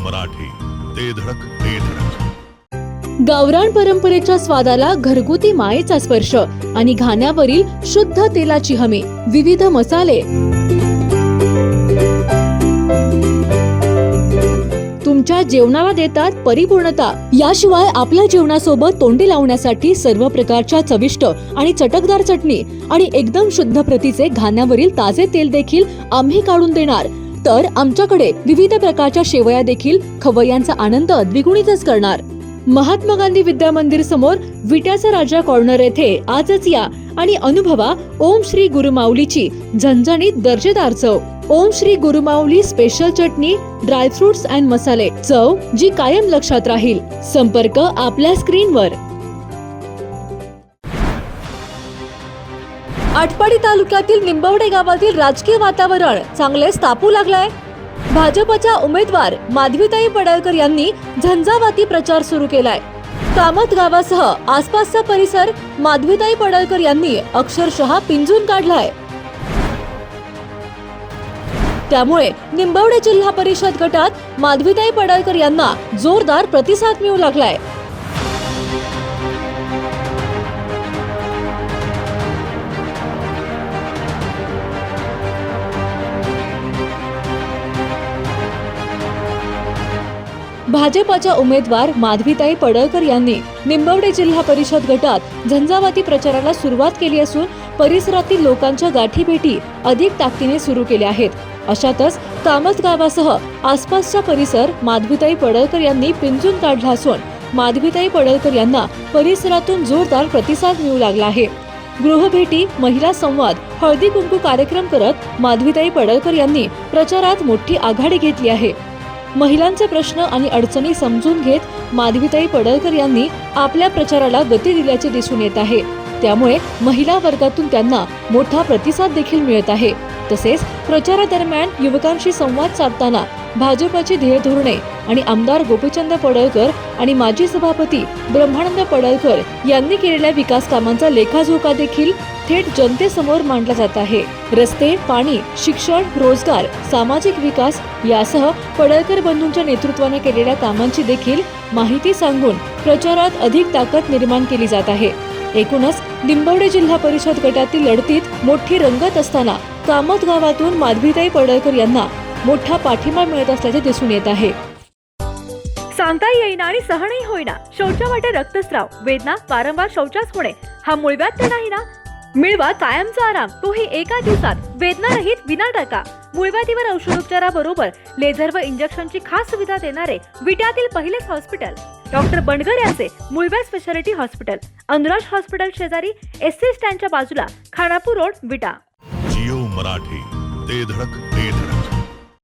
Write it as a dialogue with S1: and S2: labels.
S1: मराठी, ते धडक ते धडक.
S2: गावरान परंपरेच्या स्वादाला घरगुती मायेचा स्पर्श आणि घाण्यावरील शुद्ध तेलाची हमी, विविध मसाले, तुमच्या जेवणाला देतात परिपूर्णता. याशिवाय आपल्या जेवणासोबत तोंडी लावण्यासाठी सर्व प्रकारच्या चविष्ट आणि चटकदार चटणी आणि एकदम शुद्ध प्रतीचे घाण्यावरील ताजे तेल देखील आम्ही काढून देणार. तर आमच्याकडे विविध प्रकारच्या शेवया देखील खवय्यांचा आनंद द्विगुणितच करणार. महात्मा गांधी विद्या मंदिर समोर विट्याचा राजा कॉर्नर येथे आजच या आणि अनुभवा ओम श्री गुरुमाऊलीची झणझणीत दर्जेदार चव. Om Shri Gurumauli special chutney, dry fruits and मसाले, चव जी कायम लक्षात राहील. संपर्क आपल्या स्क्रीनवर. आटपाडी तालुक्यातील निंबवडे गावातील राजकीय वातावरण चांगलेच तापू लागलंय. भाजपच्या उमेदवार माधवीताई पडळकर यांनी झंझावाती प्रचार सुरू केलाय. कामत गावासह आसपासचा परिसर माधवीताई पडळकर यांनी अक्षरशः पिंजून काढलाय. त्यामुळे निंबवडे जिल्हा परिषद गटात माधवीताई पडळकर यांना जोरदार प्रतिसाद मिळू लागलाय. भाजपच्या उमेदवार माधवीताई पडळकर यांनी निंबवडे जिल्हा परिषद गटात झंझावाती प्रचाराला सुरुवात केली असून परिसरातील लोकांच्या गाठीभेटी अधिक ताकदीने सुरू केल्या आहेत. अशातच कामत गावासह आसपासचा परिसर माधवीताई पडळकर यांनी पिंजून काढला असून माधवीताई पडळकर यांना परिसरातून जोरदार प्रतिसाद मिळू लागला आहे. गृहभेटी, महिला संवाद, हळदी कुंकू कार्यक्रम करत माधवीताई पडळकर यांनी प्रचारात मोठी आघाडी घेतली आहे. महिलांचे प्रश्न आणि अडचणी समजून घेत माधवीताई पडळकर यांनी आपल्या प्रचाराला गती दिल्याचे दिसून येत आहे. त्यामुळे महिला वर्गातून त्यांना मोठा प्रतिसाद देखील मिळत आहे. तसेच प्रचारादरम्यान युवकांशी संवाद साधताना भाजपची ध्येय धोरणे आणि आमदार गोपीचंद पडळकर आणि माजी सभापती ब्रह्मानंद पडळकर यांनी केलेल्या विकास कामांचा लेखाजोखा देखील थेट जनतेसमोर मांडला जात आहे. रस्ते, पाणी, शिक्षण, रोजगार, सामाजिक विकास यासह पडळकर बंधूंच्या नेतृत्वाने केलेल्या कामांची देखील माहिती सांगून प्रचारात अधिक ताकद निर्माण केली जात आहे. एकूणच निंबवडे जिल्हा परिषद गटातील लढतीत मोठी रंगत असताना कामत गावातून माधवीताई पडळकर यांना मोठा पाठिंबा मिळत असल्याचे दिसून येत आहे.
S3: सांगता येईना आणि सहनही होईना, शौचावाटे रक्तस्राव, वेदना, वारंवार शौचास होणे हा मूळव्याध तर नाही ना? मिळवा कायमचा आराम, तोही एका दिवसात, वेदना रहित, विना टाका. मूळव्याधीवर औषधोपचाराबरोबर लेझर व इंजेक्शनची खास सुविधा देणारे विट्यातील पहिलेच हॉस्पिटल डॉक्टर बंडगर यांचे मूळव्याध स्पेशालिटी हॉस्पिटल, अनुराज हॉस्पिटल शेजारी, एससी स्टँडच्या बाजूला, खानापूर रोड, विटा.
S1: जिओ मराठी, ते धडक ते धडक.